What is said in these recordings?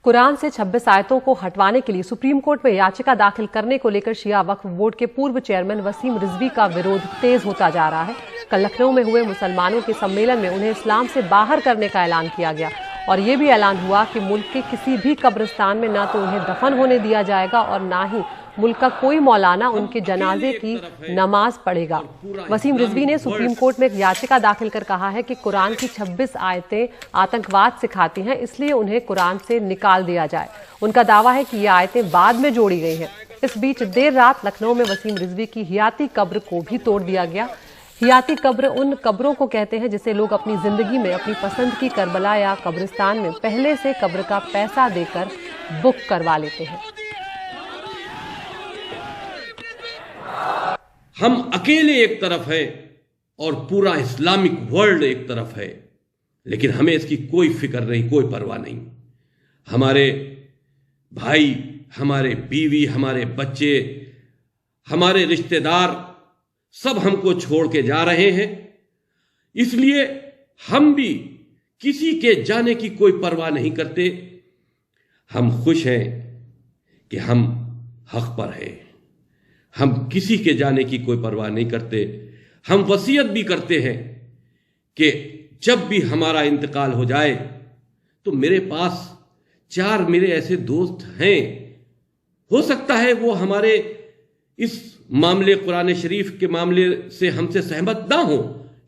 कुरान से 26 आयतों को हटवाने के लिए सुप्रीम कोर्ट में याचिका दाखिल करने को लेकर शिया वक्फ बोर्ड के पूर्व चेयरमैन वसीम रिजवी का विरोध तेज होता जा रहा है। कल लखनऊ में हुए मुसलमानों के सम्मेलन में उन्हें इस्लाम से बाहर करने का ऐलान किया गया और ये भी ऐलान हुआ कि मुल्क के किसी भी कब्रिस्तान में न तो उन्हें दफन होने दिया जाएगा और न ही मुल्क का कोई मौलाना उनके जनाजे की नमाज पढ़ेगा। वसीम रिजवी ने सुप्रीम कोर्ट में एक याचिका दाखिल कर कहा है कि कुरान की 26 आयतें आतंकवाद सिखाती हैं, इसलिए उन्हें कुरान से निकाल दिया जाए। उनका दावा है कि ये आयतें बाद में जोड़ी गई हैं। इस बीच देर रात लखनऊ में वसीम रिजवी की हियाती कब्र को भी तोड़ दिया गया। हियाती कब्र उन कब्रों को कहते हैं जिसे लोग अपनी जिंदगी में अपनी पसंद की करबला या कब्रिस्तान में पहले से कब्र का पैसा देकर बुक करवा लेते हैं। हम अकेले एक तरफ है और पूरा इस्लामिक वर्ल्ड एक तरफ है, लेकिन हमें इसकी कोई फिक्र नहीं, कोई परवाह नहीं। हमारे भाई, हमारे बीवी, हमारे बच्चे, हमारे रिश्तेदार सब हमको छोड़ के जा रहे हैं, इसलिए हम भी किसी के जाने की कोई परवाह नहीं करते। हम खुश हैं कि हम हक पर हैं। हम किसी के जाने की कोई परवाह नहीं करते। हम वसीयत भी करते हैं कि जब भी हमारा इंतकाल हो जाए तो मेरे पास 4 मेरे ऐसे दोस्त हैं, हो सकता है वो हमारे इस मामले कुरान शरीफ के मामले से हमसे सहमत ना हो,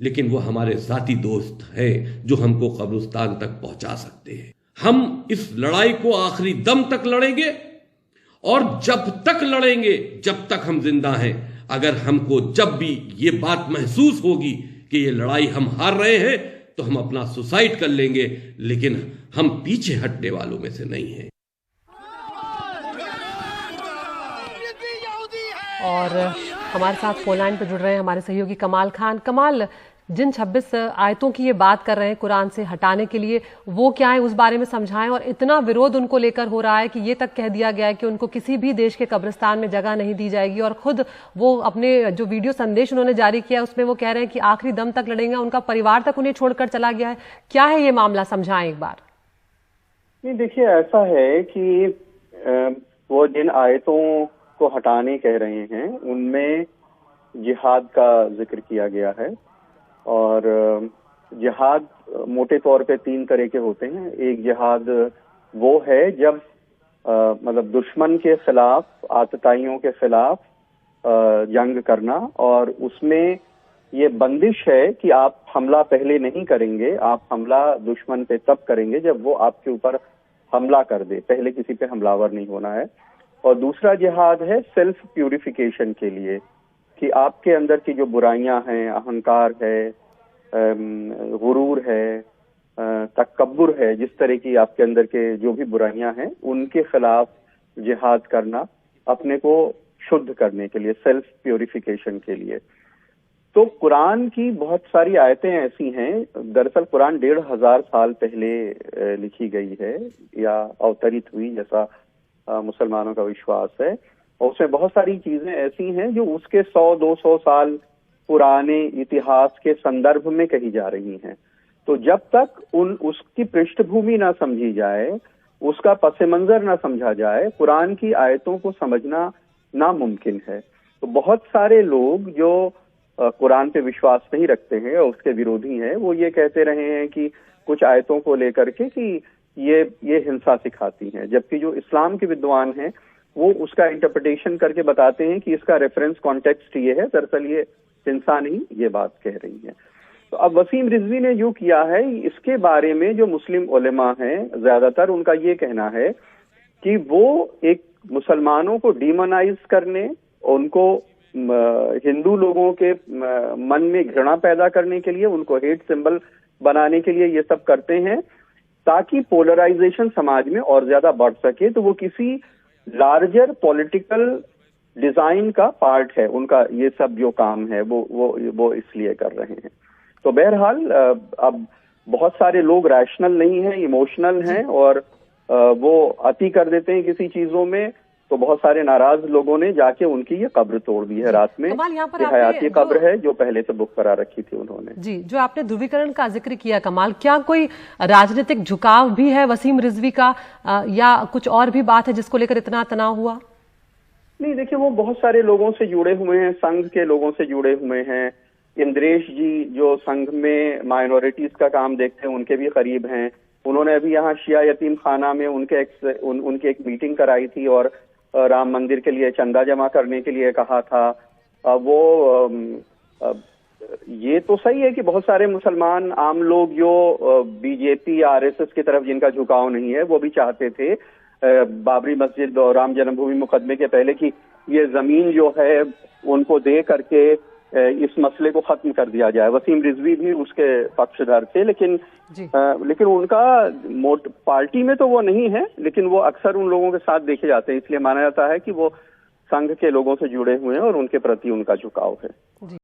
लेकिन वो हमारे जाती दोस्त हैं जो हमको कब्रिस्तान तक पहुंचा सकते हैं। हम इस लड़ाई को आखिरी दम तक लड़ेंगे और जब तक लड़ेंगे जब तक हम जिंदा हैं। अगर हमको जब भी ये बात महसूस होगी कि ये लड़ाई हम हार रहे हैं तो हम अपना सुसाइड कर लेंगे, लेकिन हम पीछे हटने वालों में से नहीं हैं। और हमारे साथ फोन लाइन पर जुड़ रहे हैं हमारे सहयोगी कमाल खान। कमाल, जिन 26 आयतों की ये बात कर रहे हैं कुरान से हटाने के लिए, वो क्या है उस बारे में समझाएं। और इतना विरोध उनको लेकर हो रहा है कि ये तक कह दिया गया है कि उनको किसी भी देश के कब्रिस्तान में जगह नहीं दी जाएगी। और खुद वो अपने जो वीडियो संदेश उन्होंने जारी किया उसमें वो कह रहे हैं कि आखिरी दम तक लड़ेंगे। उनका परिवार तक उन्हें छोड़कर चला गया है। क्या है ये मामला, समझाएं एक बार। नहीं, देखिए ऐसा है कि वो जिन आयतों को हटाने कह रहे हैं उनमें जिहाद का जिक्र किया गया है। और जिहाद मोटे तौर पे 3 तरह के होते हैं। एक जिहाद वो है जब मतलब दुश्मन के खिलाफ, आतताइयों के खिलाफ जंग करना, और उसमें ये बंदिश है कि आप हमला पहले नहीं करेंगे, आप हमला दुश्मन पे तब करेंगे जब वो आपके ऊपर हमला कर दे, पहले किसी पे हमलावर नहीं होना है। और दूसरा जिहाद है सेल्फ प्यूरिफिकेशन के लिए, कि आपके अंदर की जो बुराइयां हैं, अहंकार है, गुरूर है, तकब्बुर है, जिस तरह की आपके अंदर के जो भी बुराइयां हैं उनके खिलाफ जिहाद करना, अपने को शुद्ध करने के लिए, सेल्फ प्यूरिफिकेशन के लिए। तो कुरान की बहुत सारी आयतें ऐसी हैं। दरअसल कुरान 1500 साल पहले लिखी गई है या अवतरित हुई, जैसा मुसलमानों का विश्वास है। और उसमें बहुत सारी चीजें ऐसी हैं जो उसके 100-200 साल पुराने इतिहास के संदर्भ में कही जा रही हैं। तो जब तक उसकी पृष्ठभूमि ना समझी जाए, उसका पस मंजर ना समझा जाए, कुरान की आयतों को समझना नामुमकिन है। तो बहुत सारे लोग जो कुरान पे विश्वास नहीं रखते हैं और उसके विरोधी हैं, वो ये कहते रहे हैं कि कुछ आयतों को लेकर के कि ये हिंसा सिखाती हैं, जबकि जो इस्लाम के विद्वान हैं वो उसका इंटरप्रिटेशन करके बताते हैं कि इसका रेफरेंस कॉन्टेक्स्ट ये है, दरअसल ये हिंसा नहीं, ये बात कह रही है। तो अब वसीम रिजवी ने जो किया है, इसके बारे में जो मुस्लिम उलेमा हैं ज्यादातर, उनका ये कहना है कि वो एक मुसलमानों को डीमोनाइज करने, उनको हिंदू लोगों के मन में घृणा पैदा करने के लिए, उनको हेट सिंबल बनाने के लिए ये सब करते हैं, ताकि पोलराइजेशन समाज में और ज्यादा बढ़ सके। तो वो किसी लार्जर पॉलिटिकल डिजाइन का पार्ट है उनका, ये सब जो काम है वो इसलिए कर रहे हैं। तो बहरहाल अब बहुत सारे लोग रैशनल नहीं हैं, इमोशनल हैं, और वो अति कर देते हैं किसी चीजों में, तो बहुत सारे नाराज लोगों ने जाके उनकी ये कब्र तोड़ दी है रात में। कमाल, यहाँ पर ये हयाती कब्र है जो पहले से बुक करा रखी थी उन्होंने। जी, जो आपने ध्रुवीकरण का जिक्र किया कमाल, क्या कोई राजनीतिक झुकाव भी है वसीम रिजवी का, या कुछ और भी बात है जिसको लेकर इतना तनाव हुआ? नहीं, देखिए वो बहुत सारे लोगों से जुड़े हुए हैं, संघ के लोगों से जुड़े हुए हैं। इंद्रेश जी जो संघ में माइनॉरिटीज का काम देखते हैं उनके भी करीब हैं। उन्होंने अभी यहाँ शिया यतीम खाना में उनकी एक मीटिंग कराई थी और राम मंदिर के लिए चंदा जमा करने के लिए कहा था। ये तो सही है कि बहुत सारे मुसलमान आम लोग जो बीजेपी आरएसएस की तरफ जिनका झुकाव नहीं है वो भी चाहते थे बाबरी मस्जिद और राम जन्मभूमि मुकदमे के पहले की ये जमीन जो है उनको दे करके इस मसले को खत्म कर दिया जाए। वसीम रिजवी भी उसके पक्षधर थे, लेकिन उनका पार्टी में तो वो नहीं है, लेकिन वो अक्सर उन लोगों के साथ देखे जाते हैं, इसलिए माना जाता है कि वो संघ के लोगों से जुड़े हुए हैं और उनके प्रति उनका झुकाव है।